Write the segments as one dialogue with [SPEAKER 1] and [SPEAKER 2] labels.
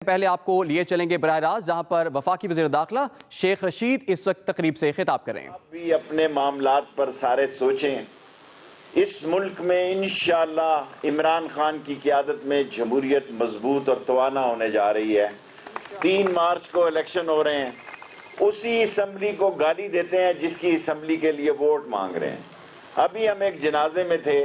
[SPEAKER 1] پہلے آپ کو لیے چلیں گے براہ راست جہاں پر وفاقی وزیر داخلہ شیخ رشید اس وقت تقریب سے خطاب کر رہے ہیں۔
[SPEAKER 2] آپ بھی اپنے معاملات پر سارے سوچیں۔ اس ملک میں انشاءاللہ عمران خان کی قیادت میں جمہوریت مضبوط اور توانا ہونے جا رہی ہے۔ 3 مارچ کو الیکشن ہو رہے ہیں، اسی اسمبلی کو گالی دیتے ہیں جس کی اسمبلی کے لیے ووٹ مانگ رہے ہیں۔ ابھی ہم ایک جنازے میں تھے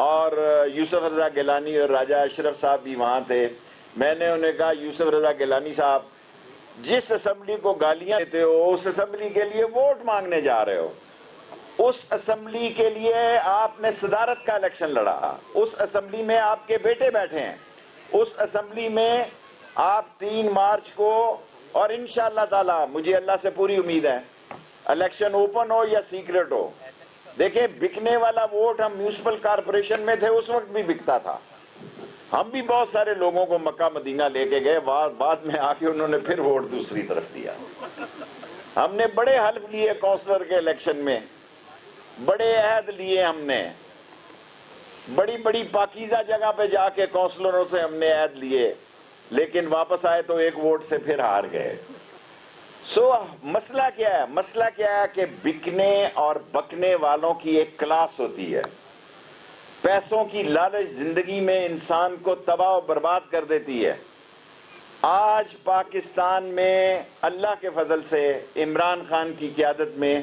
[SPEAKER 2] اور یوسف رضا گیلانی اور راجہ اشرف صاحب بھی وہاں تھے۔ میں نے انہیں کہا یوسف رضا گیلانی صاحب، جس اسمبلی کو گالیاں دیتے ہو اس اسمبلی کے لیے ووٹ مانگنے جا رہے ہو۔ اس اسمبلی کے لیے آپ نے صدارت کا الیکشن لڑا، اس اسمبلی میں آپ کے بیٹے بیٹھے ہیں، اس اسمبلی میں آپ 3 مارچ کو، اور انشاءاللہ تعالی مجھے اللہ سے پوری امید ہے الیکشن اوپن ہو یا سیکرٹ ہو۔ دیکھیں بکنے والا ووٹ ہم میونسپل کارپوریشن میں تھے اس وقت بھی بکتا تھا، ہم بھی بہت سارے لوگوں کو مکہ مدینہ لے کے گئے، بعد میں آ کے انہوں نے پھر ووٹ دوسری طرف دیا۔ ہم نے بڑے حلف لیے کونسلر کے الیکشن میں، بڑے عہد لیے، ہم نے بڑی بڑی پاکیزہ جگہ پہ جا کے کونسلروں سے ہم نے عہد لیے، لیکن واپس آئے تو 1 ووٹ سے پھر ہار گئے۔ مسئلہ کیا ہے؟ مسئلہ کیا ہے کہ بکنے اور بکنے والوں کی ایک کلاس ہوتی ہے۔ پیسوں کی لالچ زندگی میں انسان کو تباہ و برباد کر دیتی ہے۔ آج پاکستان میں اللہ کے فضل سے عمران خان کی قیادت میں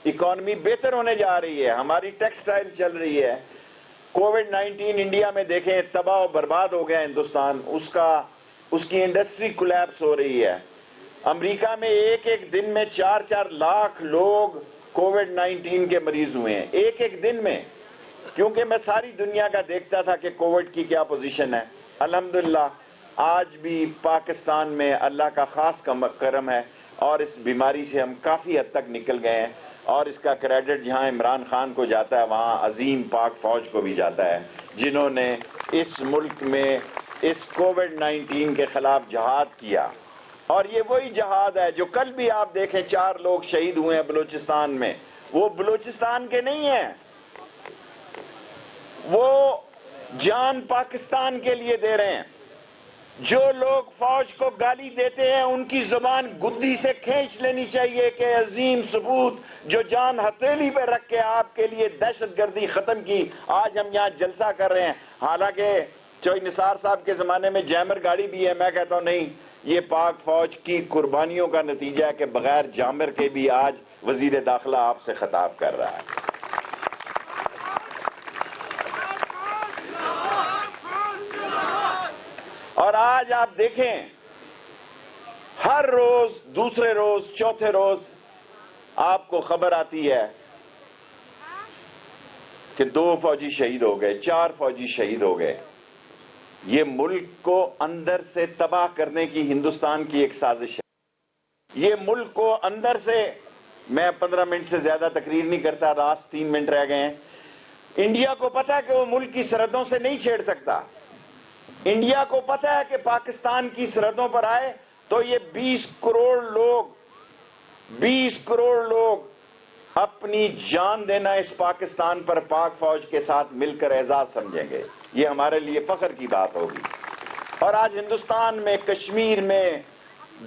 [SPEAKER 2] اکانومی بہتر ہونے جا رہی ہے، ہماری ٹیکسٹائل چل رہی ہے۔ کووڈ-19 انڈیا میں دیکھیں تباہ و برباد ہو گیا ہندوستان، اس کی انڈسٹری کولیپس ہو رہی ہے۔ امریکہ میں ایک دن میں 4 لاکھ لوگ کووڈ-19 کے مریض ہوئے ہیں، ایک دن میں۔ کیونکہ میں ساری دنیا کا دیکھتا تھا کہ کووڈ کی کیا پوزیشن ہے۔ الحمدللہ آج بھی پاکستان میں اللہ کا خاص کرم ہے اور اس بیماری سے ہم کافی حد تک نکل گئے ہیں، اور اس کا کریڈٹ جہاں عمران خان کو جاتا ہے وہاں عظیم پاک فوج کو بھی جاتا ہے، جنہوں نے اس ملک میں اس کووڈ-19 کے خلاف جہاد کیا۔ اور یہ وہی جہاد ہے جو کل بھی آپ دیکھیں 4 لوگ شہید ہوئے ہیں بلوچستان میں، وہ بلوچستان کے نہیں ہیں، وہ جان پاکستان کے لیے دے رہے ہیں۔ جو لوگ فوج کو گالی دیتے ہیں ان کی زبان گدی سے کھینچ لینی چاہیے کہ عظیم ثبوت جو جان ہتھیلی پہ رکھ کے آپ کے لیے دہشت گردی ختم کی، آج ہم یہاں جلسہ کر رہے ہیں۔ حالانکہ چوئی نثار صاحب کے زمانے میں جیمر گاڑی بھی ہے، میں کہتا ہوں نہیں، یہ پاک فوج کی قربانیوں کا نتیجہ ہے کہ بغیر جامر کے بھی آج وزیر داخلہ آپ سے خطاب کر رہا ہے۔ اور آج آپ دیکھیں ہر روز، دوسرے روز، چوتھے روز آپ کو خبر آتی ہے کہ 2 فوجی شہید ہو گئے، 4 فوجی شہید ہو گئے۔ یہ ملک کو اندر سے تباہ کرنے کی ہندوستان کی ایک سازش ہے۔ یہ ملک کو اندر سے، میں 15 منٹ سے زیادہ تقریر نہیں کرتا، لاسٹ 3 منٹ رہ گئے ہیں۔ انڈیا کو پتا ہے کہ وہ ملک کی سرحدوں سے نہیں چھیڑ سکتا۔ انڈیا کو پتا ہے کہ پاکستان کی سرحدوں پر آئے تو یہ 20 کروڑ لوگ اپنی جان دینا اس پاکستان پر پاک فوج کے ساتھ مل کر اعزاز سمجھیں گے۔ یہ ہمارے لیے فخر کی بات ہوگی۔ اور آج ہندوستان میں، کشمیر میں،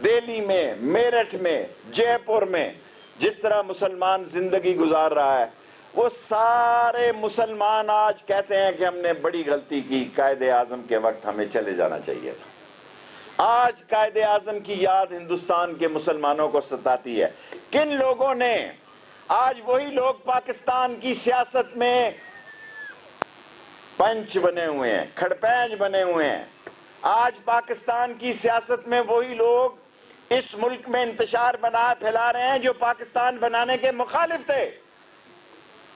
[SPEAKER 2] دہلی میں، میرٹھ میں، جے پور میں جس طرح مسلمان زندگی گزار رہا ہے، وہ سارے مسلمان آج کہتے ہیں کہ ہم نے بڑی غلطی کی، قائد اعظم کے وقت ہمیں چلے جانا چاہیے تھا۔ آج قائد اعظم کی یاد ہندوستان کے مسلمانوں کو ستاتی ہے۔ کن لوگوں نے، آج وہی لوگ پاکستان کی سیاست میں پنچ بنے ہوئے ہیں، کھڑپینج بنے ہوئے ہیں۔ آج پاکستان کی سیاست میں وہی لوگ اس ملک میں انتشار پھیلا رہے ہیں جو پاکستان بنانے کے مخالف تھے۔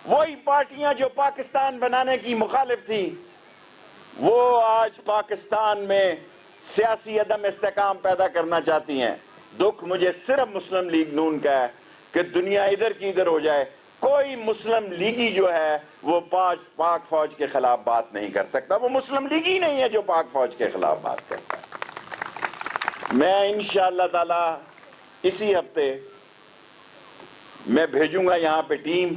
[SPEAKER 2] وہی پارٹیاں جو پاکستان بنانے کی مخالف تھی، وہ آج پاکستان میں سیاسی عدم استحکام پیدا کرنا چاہتی ہیں۔ دکھ مجھے صرف مسلم لیگ نون کا ہے کہ دنیا ادھر کی ادھر ہو جائے، کوئی مسلم لیگی جو ہے وہ پاک فوج کے خلاف بات نہیں کر سکتا۔ وہ مسلم لیگی نہیں ہے جو پاک فوج کے خلاف بات کرتا ہے۔ میں انشاءاللہ تعالی اسی ہفتے میں بھیجوں گا یہاں پہ ٹیم،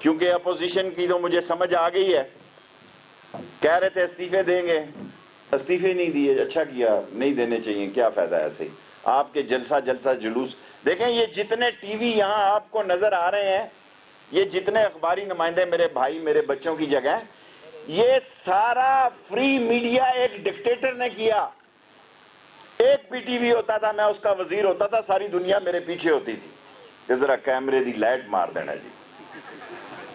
[SPEAKER 2] کیونکہ اپوزیشن کی تو مجھے سمجھ آ گئی ہے، کہہ رہے تھے استعفے دیں گے، استعفے نہیں دیے، اچھا کیا، نہیں دینے چاہیے، کیا فائدہ ہے ایسے ہی آپ کے جلسہ جلوس. دیکھیں یہ جتنے ٹی وی یہاں آپ کو نظر آ رہے ہیں، یہ جتنے اخباری نمائندے میرے بھائی میرے بچوں کی جگہ، یہ سارا فری میڈیا ایک ڈکٹیٹر نے کیا. ایک پی ٹی وی ہوتا تھا، میں اس کا وزیر ہوتا تھا، ساری دنیا میرے پیچھے ہوتی تھی کہ ذرا کیمرے دی لائٹ مار دینا جی.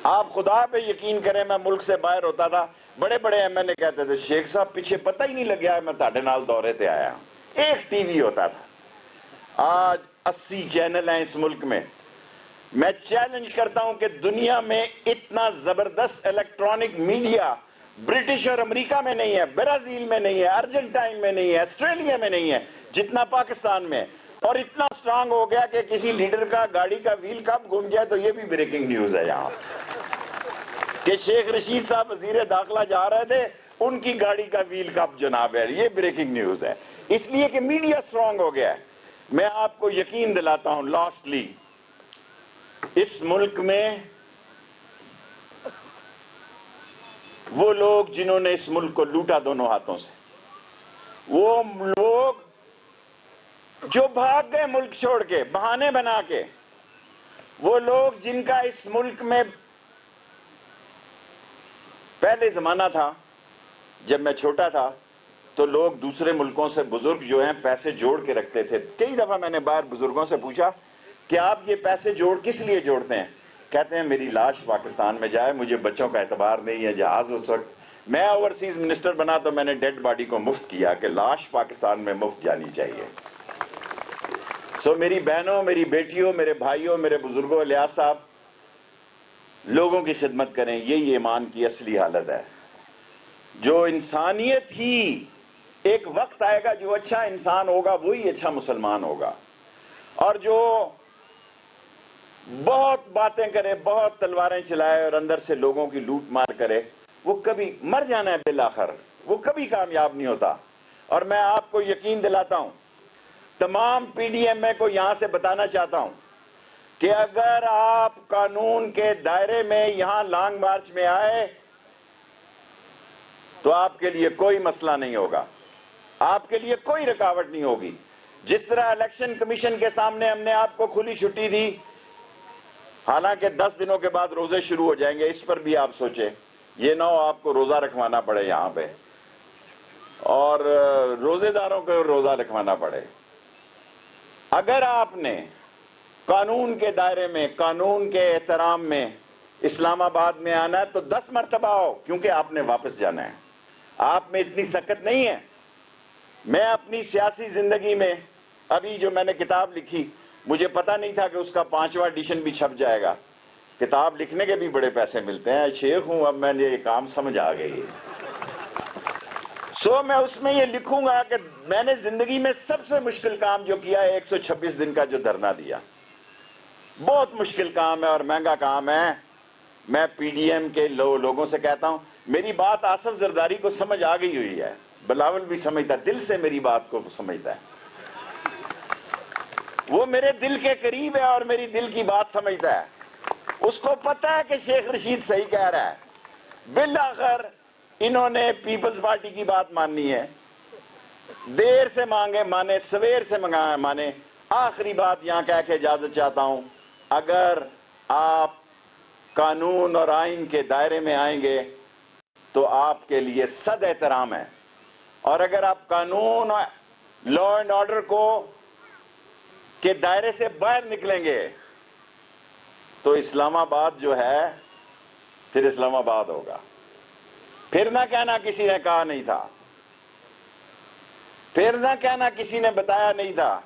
[SPEAKER 2] آپ خدا پہ یقین کریں، میں ملک سے باہر ہوتا تھا، بڑے بڑے ایم این اے کہتے تھے شیخ صاحب پیچھے پتہ ہی نہیں لگیا میں تہاڈے نال دورے تے آیا. ایک ٹی وی ہوتا تھا. آج 80 چینل ہیں اس ملک میں. میں چیلنج کرتا ہوں کہ دنیا میں اتنا زبردست الیکٹرانک میڈیا برٹش اور امریکہ میں نہیں ہے، برازیل میں نہیں ہے، ارجنٹائن میں نہیں ہے، آسٹریلیا میں نہیں ہے جتنا پاکستان میں. اور اتنا سٹرانگ ہو گیا کہ کسی لیڈر کا گاڑی کا ویل کب گھوم جائے تو یہ بھی بریکنگ نیوز ہے یہاں کہ شیخ رشید صاحب وزیر داخلہ جا رہے تھے، ان کی گاڑی کا ویل کب جناب ہے، یہ بریکنگ نیوز ہے. اس لیے کہ میڈیا سٹرانگ ہو گیا ہے. میں آپ کو یقین دلاتا ہوں لاسٹلی، اس ملک میں وہ لوگ جنہوں نے اس ملک کو لوٹا دونوں ہاتھوں سے، وہ لوگ جو بھاگ گئے ملک چھوڑ کے بہانے بنا کے، وہ لوگ جن کا اس ملک میں پہلے زمانہ تھا جب میں چھوٹا تھا تو لوگ دوسرے ملکوں سے بزرگ جو ہیں پیسے جوڑ کے رکھتے تھے. کئی دفعہ میں نے باہر بزرگوں سے پوچھا کہ آپ یہ پیسے کس لیے جوڑتے ہیں؟ کہتے ہیں میری لاش پاکستان میں جائے، مجھے بچوں کا اعتبار نہیں ہے جہاز اس وقت. میں اوورسیز منسٹر بنا تو میں نے ڈیڈ باڈی کو مفت کیا کہ لاش پاکستان میں مفت جانی چاہیے. سو میری بہنوں، میری بیٹیوں، میرے بھائیوں، میرے بزرگوں، الیاس صاحب، لوگوں کی خدمت کریں. یہی ایمان کی اصلی حالت ہے. جو انسانیت ہی، ایک وقت آئے گا جو اچھا انسان ہوگا وہی اچھا مسلمان ہوگا. اور جو بہت باتیں کرے، بہت تلواریں چلائے اور اندر سے لوگوں کی لوٹ مار کرے، وہ کبھی مر جانا ہے بالآخر، وہ کبھی کامیاب نہیں ہوتا. اور میں آپ کو یقین دلاتا ہوں، تمام پی ڈی ایم اے کو یہاں سے بتانا چاہتا ہوں کہ اگر آپ قانون کے دائرے میں یہاں لانگ مارچ میں آئے تو آپ کے لیے کوئی مسئلہ نہیں ہوگا، آپ کے لیے کوئی رکاوٹ نہیں ہوگی. جس طرح الیکشن کمیشن کے سامنے ہم نے آپ کو کھلی چھٹی دی، حالانکہ 10 دنوں کے بعد روزے شروع ہو جائیں گے، اس پر بھی آپ سوچیں، یہ نہ ہو آپ کو روزہ رکھوانا پڑے یہاں پہ اور روزے داروں کو روزہ رکھوانا پڑے. اگر آپ نے قانون کے دائرے میں، قانون کے احترام میں اسلام آباد میں آنا ہے تو 10 مرتبہ آؤ، کیونکہ آپ نے واپس جانا ہے. آپ میں اتنی سکت نہیں ہے. میں اپنی سیاسی زندگی میں ابھی جو میں نے کتاب لکھی، مجھے پتا نہیں تھا کہ اس کا 5واں ایڈیشن بھی چھپ جائے گا. کتاب لکھنے کے بھی بڑے پیسے ملتے ہیں. شیخ ہوں، اب میں نے یہ کام سمجھ آ گئی. سو میں اس میں یہ لکھوں گا کہ میں نے زندگی میں سب سے مشکل کام جو کیا ہے 126 دن کا جو دھرنا دیا. بہت مشکل کام ہے اور مہنگا کام ہے. میں پی ڈی ایم کے لوگوں سے کہتا ہوں، میری بات آصف زرداری کو سمجھ آ گئی ہوئی ہے، بلاول بھی سمجھتا ہے، دل سے میری بات کو سمجھتا ہے. وہ میرے دل کے قریب ہے اور میری دل کی بات سمجھتا ہے. اس کو پتا ہے کہ شیخ رشید صحیح کہہ رہا ہے. بالآخر انہوں نے پیپلز پارٹی کی بات ماننی ہے. دیر سے مانے، سویر سے مانے. آخری بات یہاں کہہ کے اجازت چاہتا ہوں، اگر آپ قانون اور آئین کے دائرے میں آئیں گے تو آپ کے لیے صد احترام ہے. اور اگر آپ قانون، لا اینڈ آرڈر کو کے دائرے سے باہر نکلیں گے تو اسلام آباد جو ہے پھر اسلام آباد ہوگا. پھر نہ کہنا کسی نے کہا نہیں تھا، پھر نہ کہنا کسی نے بتایا نہیں تھا.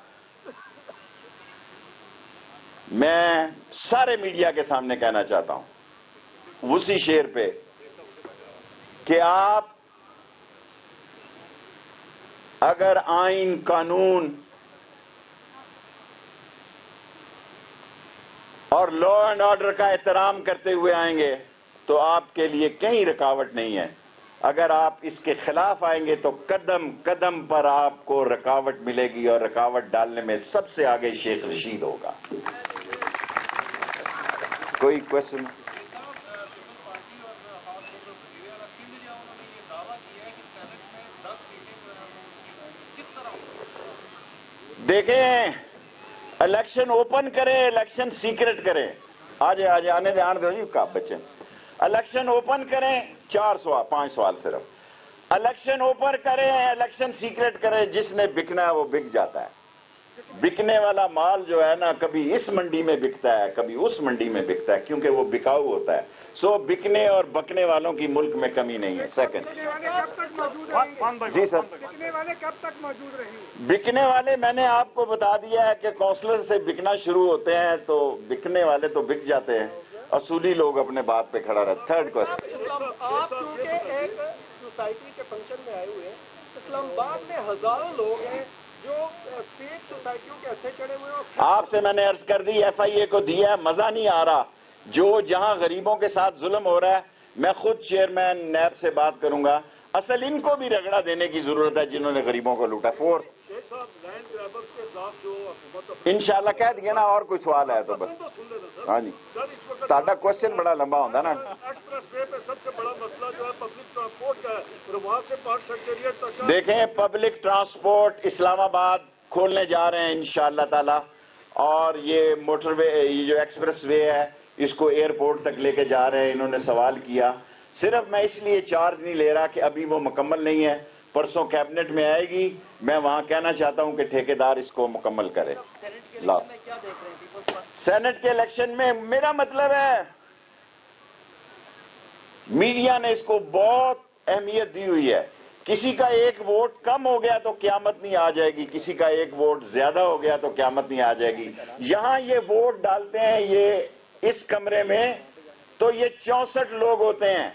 [SPEAKER 2] میں سارے میڈیا کے سامنے کہنا چاہتا ہوں اسی شیر پہ کہ آپ اگر آئین، قانون اور لا اینڈ آرڈر کا احترام کرتے ہوئے آئیں گے تو آپ کے لیے کہیں رکاوٹ نہیں ہے. اگر آپ اس کے خلاف آئیں گے تو قدم قدم پر آپ کو رکاوٹ ملے گی اور رکاوٹ ڈالنے میں سب سے آگے شیخ رشید ہوگا. کوئی کوشچن؟
[SPEAKER 3] پارٹی اور خاص طور پر وزیر اعلیٰ سندھ جہاں انہوں نے یہ دعویٰ کیا ہے کہ سینٹ میں 10%
[SPEAKER 2] دیکھیں الیکشن اوپن کریں, الیکشن سیکرٹ کریں. آج آنے دھیان دو جی آپ بچے. الیکشن اوپن کریں, 5 سوال صرف. الیکشن اوپن کریں, الیکشن سیکرٹ کریں. جس نے بکنا ہے وہ بک جاتا ہے. بکنے والا مال جو ہے نا کبھی اس منڈی میں بکتا ہے کبھی اس منڈی میں بکتا ہے, کیونکہ وہ بکاؤ ہوتا ہے. سو بکنے اور بکنے والوں کی ملک میں کمی نہیں ہے. سیکنڈ جی سر,
[SPEAKER 3] بکنے والے کب تک موجود رہیں گے؟
[SPEAKER 2] بکنے والے میں نے آپ کو بتا دیا ہے کہ کونسلر سے بکنا شروع ہوتے ہیں تو بکنے والے تو بک جاتے ہیں, اصولی لوگ اپنے بات پہ کھڑا رہتے. تھرڈ کوشچن,
[SPEAKER 3] آپ کیونکہ ایک سوسائٹی کے فنکشن میں آئے ہوئے ہیں, اسلام آباد میں ہزاروں لوگ ہیں جو فیک سوسائٹیوں کے ایسے چڑھے ہوئے ہیں.
[SPEAKER 2] آپ سے میں نے عرض کر دی, ایف آئی اے کو دیا ہے, مزہ نہیں آ رہا. جو جہاں غریبوں کے ساتھ ظلم ہو رہا ہے, میں خود چیئرمین نیب سے بات کروں گا. اصل ان کو بھی رگڑا دینے کی ضرورت ہے جنہوں نے غریبوں کو لوٹا. فورتھ, انشاءاللہ کہہ دیا نا. اور کوئی سوال ہے تو بس. ہاں جی, ساڈا کوشچن بڑا لمبا ہوتا نا.
[SPEAKER 3] ایکسپریس وے پہ سب سے بڑا مسئلہ جو ہے پبلک ٹرانسپورٹ کا ہے, اور وہاں سے پارک سیکریٹریٹ تک.
[SPEAKER 2] دیکھیں پبلک ٹرانسپورٹ اسلام آباد کھولنے جا رہے ہیں انشاءاللہ تعالی, اور یہ موٹر وے, یہ جو ایکسپریس وے ہے اس کو ایئرپورٹ تک لے کے جا رہے ہیں. انہوں نے سوال کیا, صرف میں اس لیے چارج نہیں لے رہا کہ ابھی وہ مکمل نہیں ہے, پرسوں کیبنٹ میں آئے گی. میں وہاں کہنا چاہتا ہوں کہ ٹھیکیدار اس کو مکمل کرے. سینٹ کے الیکشن میں میرا مطلب ہے میڈیا نے اس کو بہت اہمیت دی ہوئی ہے. کسی کا ایک ووٹ کم ہو گیا تو قیامت نہیں آ جائے گی, کسی کا ایک ووٹ زیادہ ہو گیا تو قیامت نہیں آ جائے گی. یہاں یہ ووٹ ڈالتے ہیں یہ اس کمرے میں تو یہ 64 لوگ ہوتے ہیں,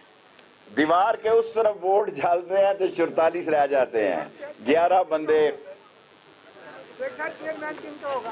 [SPEAKER 2] دیوار کے اس طرف ووٹ ڈالتے ہیں تو 44 رہ جاتے ہیں. 11 بندے.
[SPEAKER 3] چیئرمین کن کا ہوگا؟